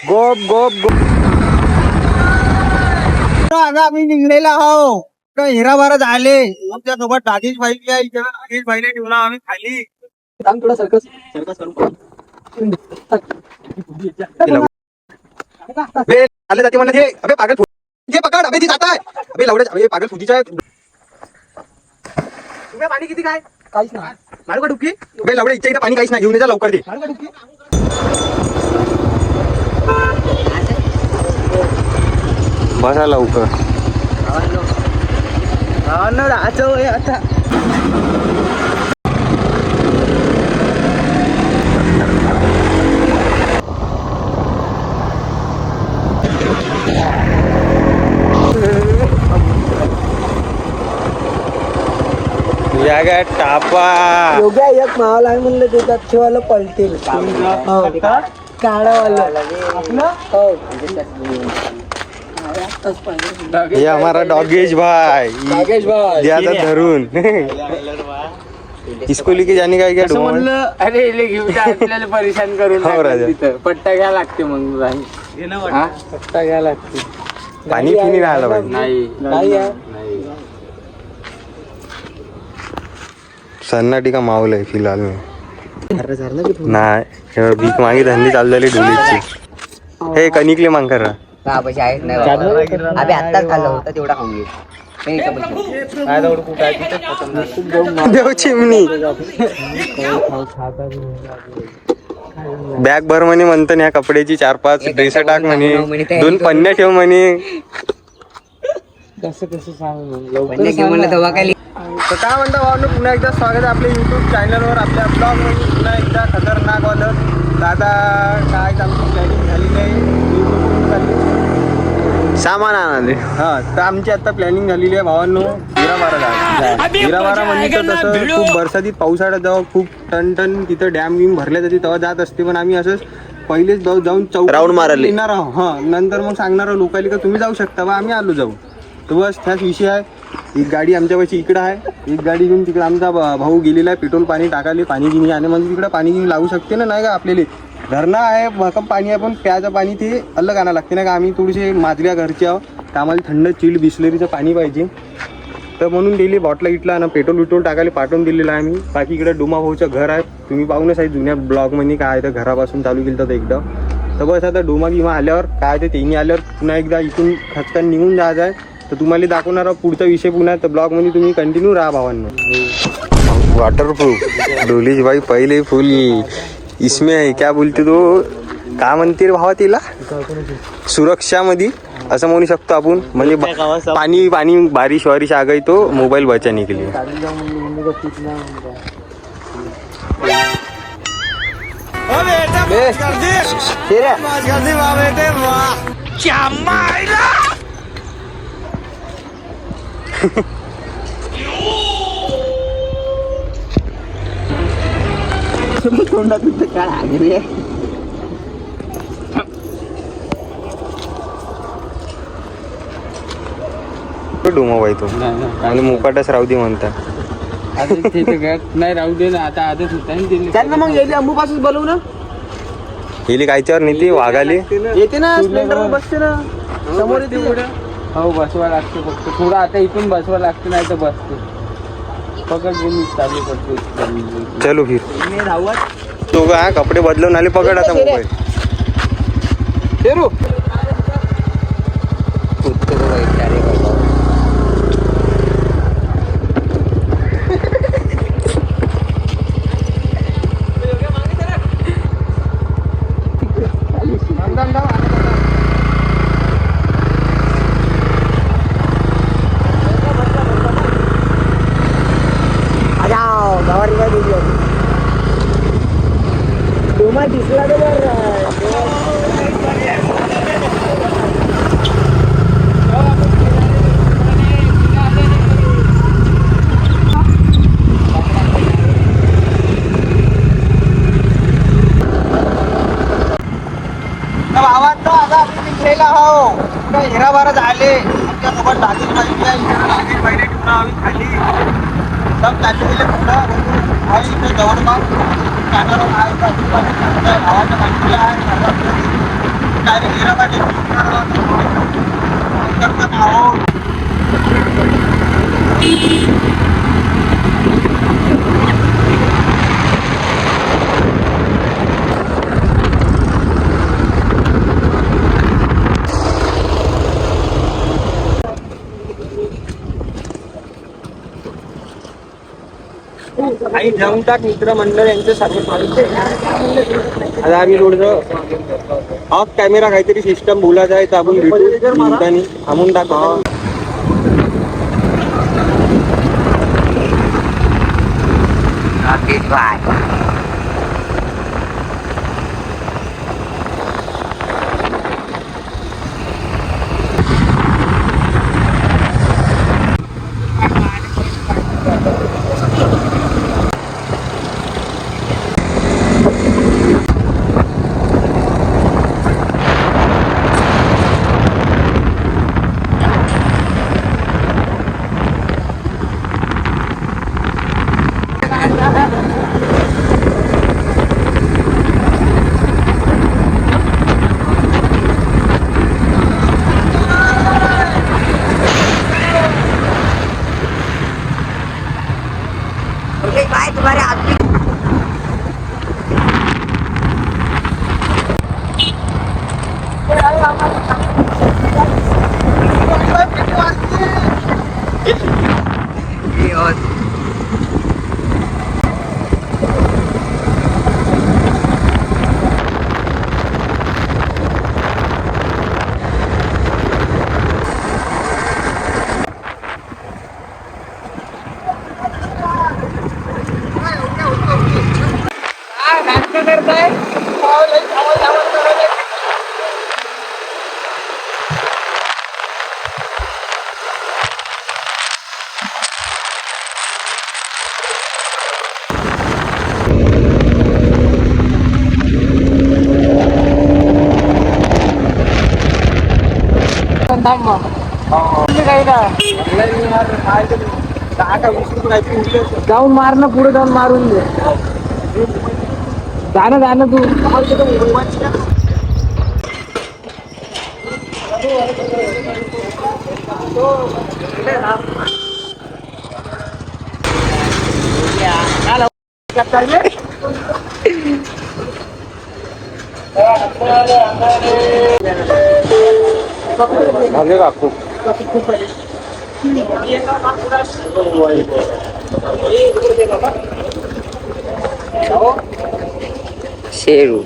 गोप गोप गोप. आम्ही निघलेला आहो हिराबारा झाले. आमच्या सोबत दाजीच भाई आहे. दाजीच भाईने ठेवला आम्ही खाली. थोडा सर्कस सर्कस करून आले जाते म्हणलं. अबे पागल ये पकड. अबे ती जात आहे. अबे लावडे. अबे पागल फुजीचा आहे. तुम्ही पाणी किती काय काहीच नाही. मारू का डुबकी. अबे लावडे इथे पाणी काहीच नाही. घेऊन जा लवकर दे. मारू का डुबकी. बसा लवकर. आता या काय टापा योग्य एक मावला आहे म्हणलं त्याच्यात ठेवायला पलटेल. काळावाला ये हमारा डॉगेश भाई ज्यादा धरून इसको लेके जाने का क्या म्हणलं. अरे आपल्याला परेशान करून पट्टा घ्यायला लागते. मग पट्टा घ्यायला लागते. पाणी पिणी राहिलं पाहिजे. नाही सन्नाटी का माहोल आहे फिलहाल में. नाही भीक मागी धंदे चालू झाले डोलीची. हे कणिकले मांग करा. आत्ताच खाल्लं होतं तेवढा खाऊन घे. देव चिमणी बॅग भर म्हणे म्हणतो ह्या कपड्याची 4-5 ड्रेस टाक म्हणे. 2 पन्न्या ठेव म्हणे. कसं सांग दवा खाली. तर काय म्हणता भावांनो, पुन्हा एकदा स्वागत आहे आपल्या यूट्यूब चॅनलवर. आपल्या ब्लॉगमध्ये पुन्हा एकदा खतरनाक वालं. दादा काय आमची प्लॅनिंग झालेली आहे. सामान आणाले. तर आमची आता प्लॅनिंग झालेली आहे भावांनो हिराबारा जायचं. हिराबारा म्हणजे तर तसं खूप बरसातीत पावसाळ्यात जेव्हा खूप टन तिथं डॅम विम भरल्या जाते तेव्हा जात असते. पण आम्ही असंच पहिलेच जाऊन राऊंड मारायला येणार आहोत. नंतर मग सांगणार लोकांनी का तुम्ही जाऊ शकता बा आम्ही आलो जाऊ. तर बस त्याच विषय आहे. एक गाडी आमच्यापाशी इकडं आहे. एक गाडी घेऊन तिकडे आमचा भाऊ गेलेला आहे पेट्रोल पाणी टाकाले. पाणी गिनी आणि म्हणजे तिकडं पाणी गिनी लागू शकते ना. नाही का आपल्याला धरणं आहे भक्कम पाणी आहे. पण प्यायचं पाणी ते अलग आणायला लागते ना का. आम्ही थोडीशी माजल्या घरचे आहोत तर आम्हाला थंड चिल्ड बिस्लरीचं पाणी पाहिजे. तर म्हणून दिली बॉटला इटला आणि पेट्रोल टाकायला पाठवून दिलेलं आहे आम्ही. बाकी इकडे डोमा भाऊचं घर आहे. तुम्ही पाहूनच आहे जुन्या ब्लॉगमध्ये काय तर घरापासून चालू केलं तर एकदा. तर बस आता डोमा गिमा आल्यावर काय ते तिन्ही आल्यावर पुन्हा एकदा इथून खचकन निघून जायचं आहे. तर तुम्हाला दाखवणार पुढचा विषय पुन्हा तर ब्लॉगमध्ये तुम्ही कंटिन्यू राहा भावांनो. वॉटरप्रूफ डोलीज भाई पहिले फुल इसमें आहे. क्या बोलते तो काय म्हणते रे भावा तिला सुरक्षामध्ये असं म्हणू शकतो आपण. म्हणजे पाणी पाणी बारिश वारिश आ गई तो मोबाईल बचाने के लिए. डोमा बाई तो आणि मुकाटच राहू दे म्हणता. नाही राहू दे ना. आता आधीच होता मग येईल अंबूपासून बोलवू ना. येईल कायच्यावर नाही ती वाघाली येते ना. बसते ना समोर येते. हो बसवा लागते फक्त थोडं. आता इथून बसवा लागते नाही तर बसते. पकड मी चालू करतो. चलो फिर तो का कपडे बदलून आले. पकड आता मोबाईल. डोमा दिसला तर खाली सब टाकलेले पुढं आहे इथे जवळपास कॅमेरा आहे भावाच्या बाजूला आहे डायरेक्ट हिराबाद करतात आहोत. काही जाऊन टाक मित्र मंडळ यांचे सर्व आता आम्ही थोडस ऑफ कॅमेरा काहीतरी सिस्टम बोलायचं आहे तर आपण भेटू थांबून टाका. जाऊन मार ना पुढे जाऊन मारून दे जाणं जाणं तू झाले काकू शेरू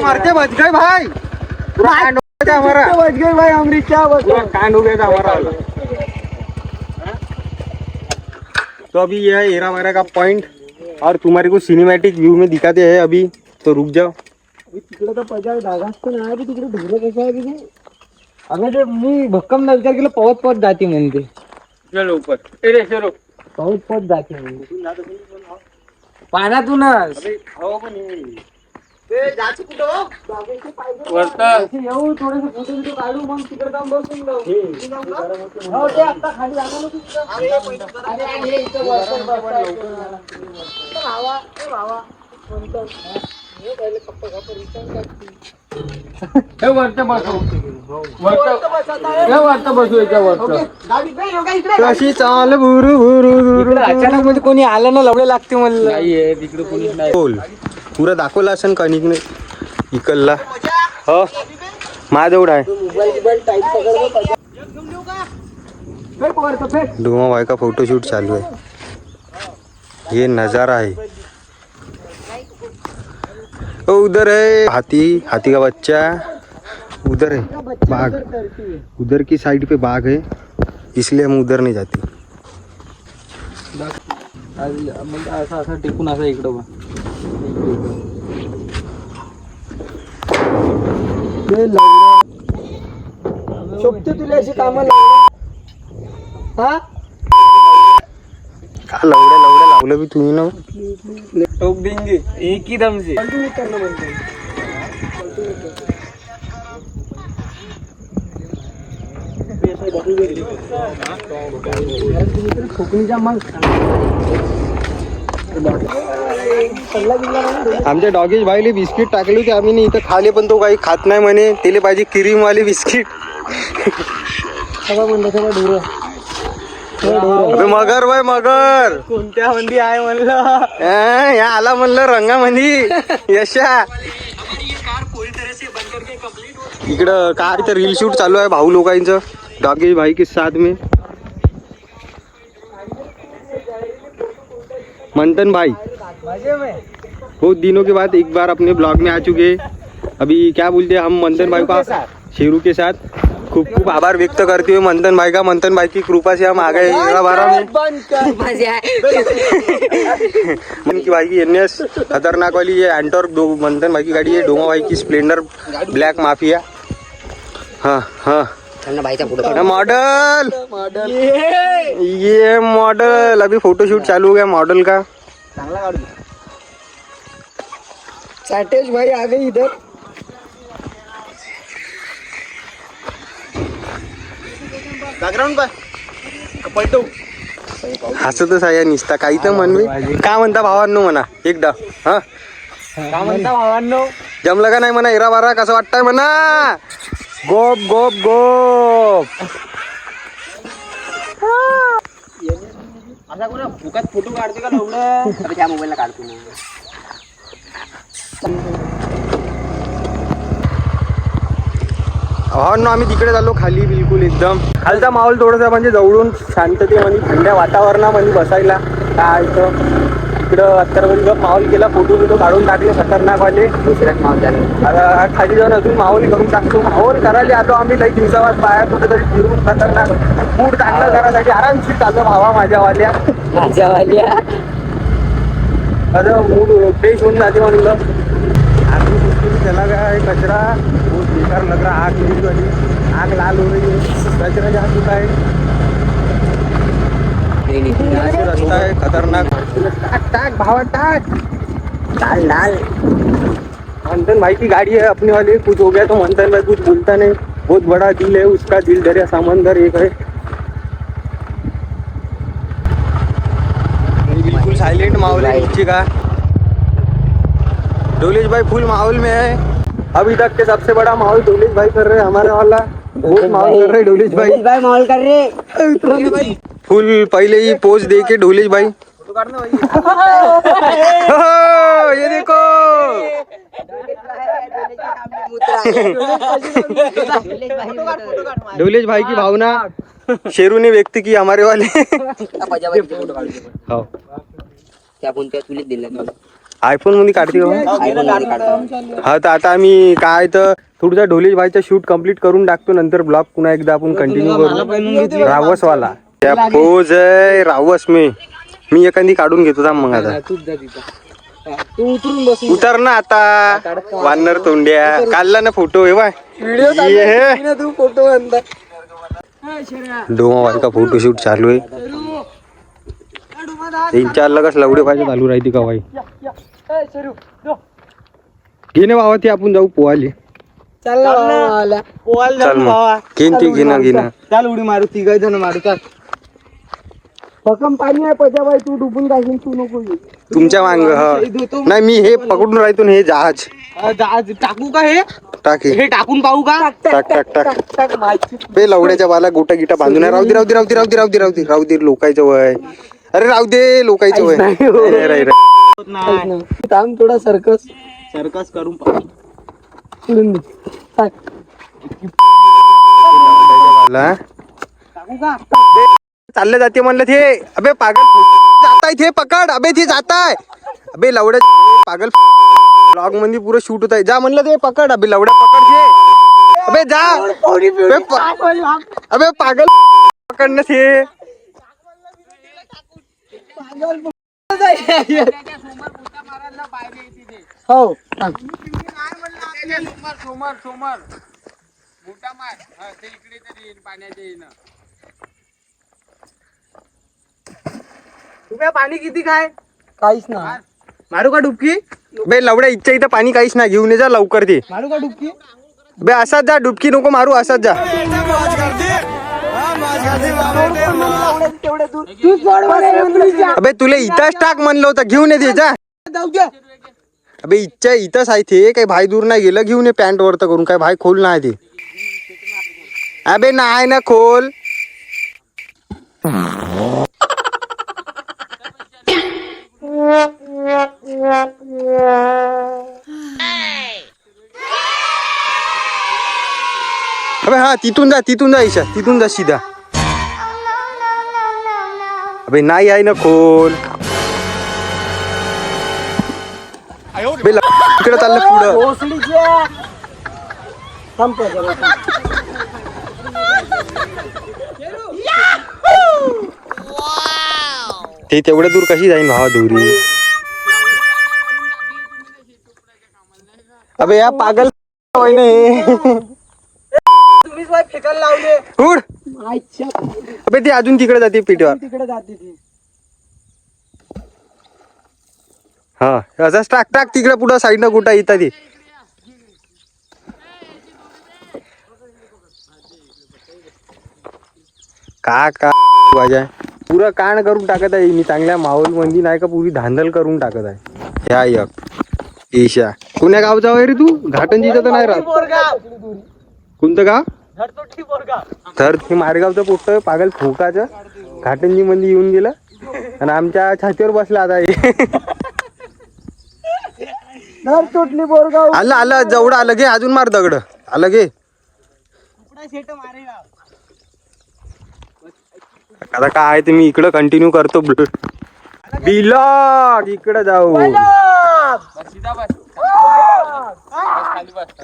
मारते बच गए भाई पूरा कांड हो गया हमारा बच गए भाई अमृता पूरा कांड हो गया था हमारा तो अभी ये है हेरा मेरा का पॉइंट और तुम्हारे को सिनेमैटिक व्यू में दिखाते हैं अभी तो रुक जाओ तिकडे तर पजा धागा असतो ना तिकडे ढोरं कसं आहे तिथे अगं ते मी भक्कम विचार केला पवत पवत जाते म्हणते चलो ऊपर तेरे चलो पवत पवत जाते म्हणते पाण्यातूनच येऊ थोडस फोटो बिटो काढू मग तिकडे जाऊन बसून जाऊ. हो, ते आता खाली जागा नको तिकडं. अरे, हे इथं वरचं बसताय. भावा, ए भावा, कोणतं? हे पहिले कप्पा घापर विचार करते. हे वरचं बसू याच्या वरचं. कशी चाल बुरु बुरु बुरु. अचानक म्हणजे कोणी आलं ना लवडे लागते म्हणलं. नाहीये तिकडे कोणीच नाही. बोल पुरा दाखवला असेल कणिक इकडला हो माझ एवढा आहे डोमा भाई का फोटोशूट चालू है ये नजारा है ओ उधर है हाथी का बच्चा उधर है बाघ उधर की साइड पे बाघ है इसलिए हम उधर नहीं जाते म्हणजे असं असं टिकून असं इकडं बघ. शोभते तुला अशी कामं हा का लवड्या लावलं बी तुम्ही ना टोक देंगे एक ही दम से. कोकणीच्या मग आमच्या डॉगेश भाईले बिस्किट टाकले होते आम्ही नाही इथं खाले पण तो काही खात नाही म्हणे त्याला पाहिजे क्रीम वाले बिस्किट सगळं म्हणलं सगळं ढोरं. अबे मगर बाय मगर कोणत्या मंदी आहे म्हणलं. या आला म्हणलं रंगामंदी यशा इकडं कार इथं रील शूट चालू आहे भाऊ लोकांचं डॉगेश भाई के साथ में मंथन भाई बहुत दिनों के बाद एक बार अपने ब्लॉग में आ चुके अभी क्या बोलते हैं हम मंथन भाई का शेरू के साथ खूब खूब आभार व्यक्त करते हुए मंथन भाई का मंथन भाई की कृपा से हम आ गए 11-12 में मंथन की भाई की एनएस खतरनाक वाली ये एंटोर्क दो मंथन भाई की गाड़ी है डोमा भाई की स्प्लेंडर ब्लैक माफिया हाँ हाँ मॉडल ये मॉडल अभी फोटोशूट चालू हो गया मॉडल का चांगला काढू. साटेश भाई आ गई इधर. बॅकग्राऊंड पलटो हसतच आहे निसता काही तर म्हणवे काय म्हणता भावांनो म्हणा एकदा हा काय म्हणता भावांनो. जमलं का नाही म्हणा 11-12 कसं वाटतंय म्हणा गोप गोप गोप असा कोणा फुकात फोटो काढते का लवडं. त्या मोबाईलला काढतो ना. भावांनो आम्ही तिकडे झालो खाली बिलकुल एकदम खालचा माहोल थोडासा म्हणजे जवळून शांततेमध्ये थंड्या वातावरणामध्ये बसायला काय इकडं अत्तरमध्ये माहोल केला फोटो बिटो काढून टाकले खतरनाक वाले दुसऱ्याच माहोल आता खाली जाऊन अजून माहोल करून टाकतो माहोल करायला आलो आम्ही काही दिवसावर बाहेर कुठेतरी फिरून खतरनाक मूड चांगला करायसाठी आरामशीर चाललो भावा माझ्यावाल्या आता मूड फ्रेश होऊन जाते म्हणलं आधी मुश्किल चला गया है कचरा बहुत बेकार लग रहा आग मेरी वाली आग लाल हो रही है कचरा जा चुका है यहाँ से रास्ता है खतरनाक टाक टाक भावा टाक डाल डाल मंथन भाई की गाड़ी है अपने वाले कुछ हो गया तो मंथन भाई कुछ बोलता नहीं बहुत बड़ा दिल है उसका दिल दरिया समंदर एक है बिल्कुल साइलेंट माहौल है नीचे का डोलेश भाई फुल माहौल में है अभी तक के सबसे बड़ा माहौल डोलेश भाई कर रहे हैं हमारा वाला बहुत माहौल कर रहे हैं डोलेश भाई माहोल कर रहे. फुल पहले ही पोज दे के डोलेश भाई ये देखो डोलेश भाई की भावना शेरू ने व्यक्त की हमारे वाले हो त्या कोणत्या तुला दिलं आयफोन मध्ये काढते हा तर आता आम्ही काय तर थोडसा डोलेश भाईचा शूट कम्प्लीट करून टाकतो नंतर ब्लॉग पुन्हा एकदा आपण कंटिन्यू करू रावस वाला त्या पोज आहे रावस मी एखादी काढून घेतो थांब मग आता तूच जा तिथं. तू उतरून बस. उतर ना आता वानर तोंड्या काढला ना फोटो हे बाय व्हिडिओ तू फोटो आणता. डोमा भाई का फोटोशूट चालू आहे 3-4 लगच लवडे पाहिजे चालू राहते का भाई घेणे भावा ते आपण जाऊ पोहाले. चल ना भावाला. पोहायला चल जाऊ मग भावा. घेईन ती घेणं चाल उडी मारू, तिघ जण मारू. चाल. भक्कम पाणी आहे पजाबाई, तू डुबून जाशील, तू नको येऊ. तुमच्या मांग नाही मी हे पकडून राहतो ना, हे जहाज टाकू का हे? टाक हे टाकून पाहू का? टाक टाक टाक टाक माहिती. बे लवड्याच्या बाला गोटा गिटा बांधून आहे. राहू दे राहू दे राहू दे राहू दे राहू दे राहू दे राहू दे लोकांचं वय. अरे राहू दे लोकांचं वय. नाही हो. अरे, अरे, अरे. थांब थोडा सर्कस करून पाहू. सोडून दे. टाक. बाला टाकू का? चालले जाते म्हणलं ते. अबे पागल जाताय ते पकड. अबे ते जाताय. अबे लवड्या पागल ब्लॉग मध्ये पुरं शूट होत आहे. जा म्हणलं ते पकड. अबे लवड्या पकड ते. अबे जा. अबे पागल पकडणं ते. हो पाणी किती काय? काहीच ना. मारू का डुबकी? बे लवड्या इच्छा इथं पाणी काहीच नाही. घेऊन ये जा लवकर ते. मारू का डुबकी? बे असाच जा. डुबकी नको मारू, असाच जा. तेवढे दूर तू सोड मला. अबे तुला इथंच टाक म्हणलं होतं. घेऊन ये ते जा. जाऊ दे. अबे इच्छा इथंच आहे ते. काही भाई दूर नाही गेलं. घेऊन ये पॅन्ट वरत करून. काय भाई खोल नाही ते. अबे नाही ना खोल. अबे हा तिथून जा ईशा. तिथून जा सीधा. अबे नाही आहे ना खोल. इकडे चाललं पुढं. भोसडीच्या. थांब जरा. ते तेवढ्या दूर कशी जाईन भावा दोरी. अबे या पागल तुम्हीच बाई फेकायला लावले. उड. अच्छा. अबे ती अजून तिकडे जाते पिठीवर. तिकडे जाते ती. हा असंच टाक टाक तिकडे पुढं साईडनं कुठं येतात ते. का वाजा पुरं काण करून टाकत आहे मी. चांगल्या माहोल मंदी नाही का पुरी धांदल करून टाकत आहे. ह्या एक ईशा. कोण्या गावचा आहे रे तू? घाटंजीचा तर नाही राहत. कोणतं गाव? तर हे मारेगावचं पोट्ट पागल फुकाचं घाटंजी मध्ये येऊन गेलं आणि आमच्या छातीवर बसला आता हे. नर तोटली बोरगाव. आलं आलं जवळ आलं घे. अजून मार दगड. आलं घे. आता काय ते मी इकडं कंटिन्यू करतो. बिलॉग इकडे जाऊ.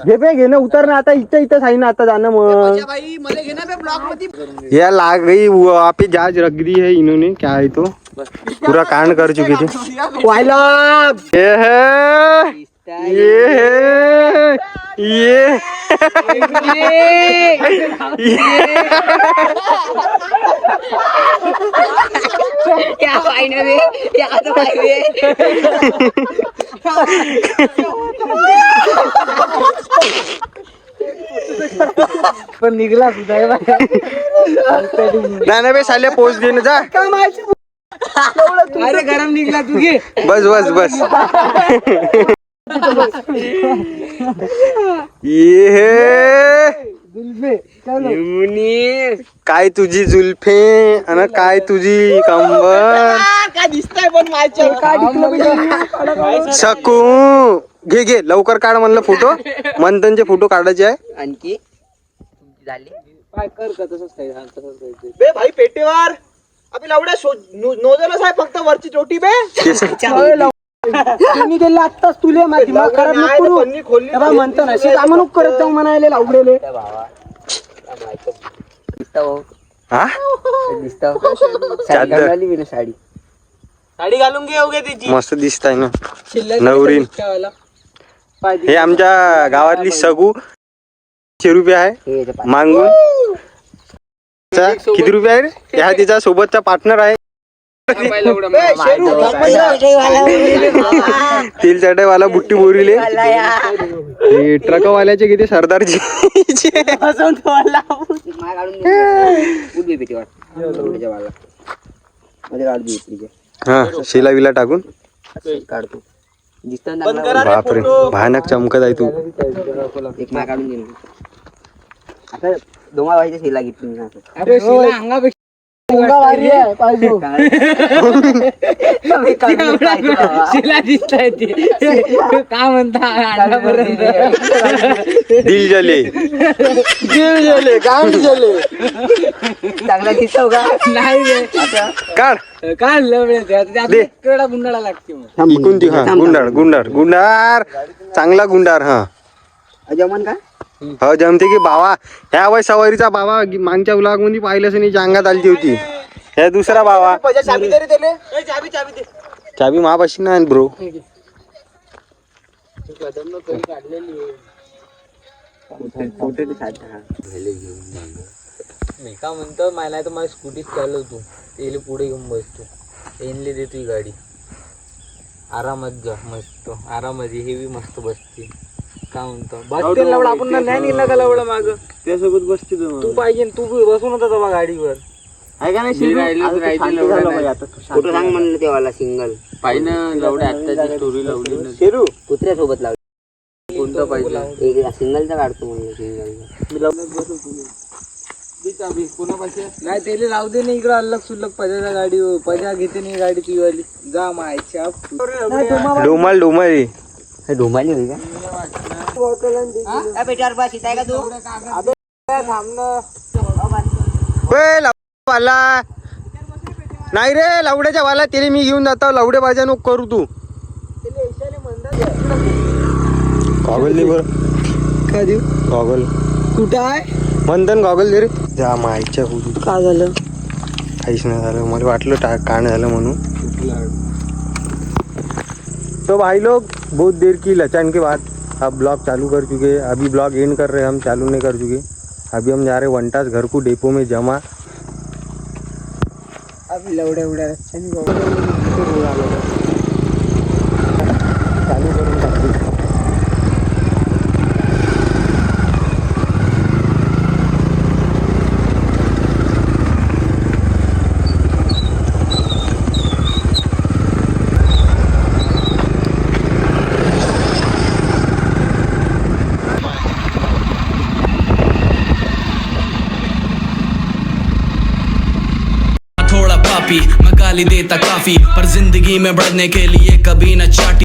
घे बे घेणं उतर ना आता. इथंच आहे ना आता जाणं. मग या लाग गई वापे जहाज रख दी है इन्होंने. क्या है तो पूरा कांड कर चुके थे. ये है ये क्या पाहिजे रे? या तो पाहिजे. पण निघला सुद्धा. नाही बे साल्या पोच दे ना. जा अरे गरम निघला तू घे. बस बस बस. ये काय तुझी जुल्फे आणि काय तुझी कंबर. काय दिसतंय पण माझ्या. सकू घे घे लवकर काढ म्हणलं फोटो. मंथनचे फोटो काढायचे आहे. आणखी झाले काय कर का तसंच काय तसंच बे भाई पेटेवर. आपली लावड्या नोजलच आहे फक्त वरची चोटी बे. तुम्ही गेले आत्ताच तुले माहिती मग खराब नको करू. म्हणतो ना अशी कामं नको करत जाऊ म्हणायले लावलेले. हा साडी साडी घालून घे उगे त्याची. मस्त दिसत आहे ना नवरीन. हे आमच्या गावातली सगू ₹100 आहे मागून. किती रुपये आहे रे? हा तिचा सोबतचा पार्टनर आहे. तेल चटईवाला बुट्टी बोरिले हे ट्रकवाल्याचे किती सरदारजी हा शिला विला टाकून काढतो बापरे भयानक चमकत आहे तू एक माय काढून घेईन आता दोमा व्हायच्या शिला घेतली शिला दिसताय ती काय म्हणता दिल जले काम जले चांगला दिसतो का नाही काढ काय लवडे केवढा गुंडाळा लागते मग इकून ती हा गुंडार चांगला गुंडार हा जमन का हो जमते की बावा ह्या वय सवारीचा बावा मागच्या ब्लॉग मध्ये पाहिलंच नाही अंगात आलती होती ह्या दुसरा बावा चाबी महापाशी ना ब्रो मी का म्हणतो मला तर माझी स्कूटीच चालवतो तेले पुढे घेऊन बसतो येणले देतो ही गाडी आरामात जा मस्त आरामात हेवी मस्त बसते का म्हणतो बसते लवडा आपण नाही निघला का लवडा माग त्यासोबत बसते तू पाहिजे तू बसून होता तेव्हा गाडीवर आहे का नाही कुठं सांग म्हणलं तेव्हा सिंगल पाहिजे लवडे आत्ताची स्टोरी लावली शेरू कुत्र्यासोबत लावली कोणतं पाहिजे एक सिंगलचा काढतो म्हणलं सिंगल नाही त्याला लावू दे नाही इकडं अल्लग सुल्लग पजाच्या गाडी पजा घेते नाही गाडी ती वाली जा मायच्या डोमाल डोमाल ढोमाली होई का पेटावर बस इथं आहे का तू वाला नाही रे लावड्याच्या वाला त्याला मी घेऊन जातो लावडे बाजा नको करू तू गॉगल दे बरं काय देऊ गॉगल कुठं आहे मंदन गॉगल दे रे जा मायच्या हुदूत काय झालं काहीच नाही झालं मला वाटलं काण झालं म्हणून तो भाई लोग बहुत देर की लचान के बाद अब ब्लॉग चालू कर चुके हैं अभी ब्लॉग एंड कर रहे हैं हम चालू नहीं कर चुके अभी हम जा रहे हैं वंटास घर को डेपो में जमा अभी लवड्या उड्या चालू करून टाकली थोड़ा पापी मैं गाली देता काफी पर जिंदगी में बढ़ने के लिए कभी न चाटी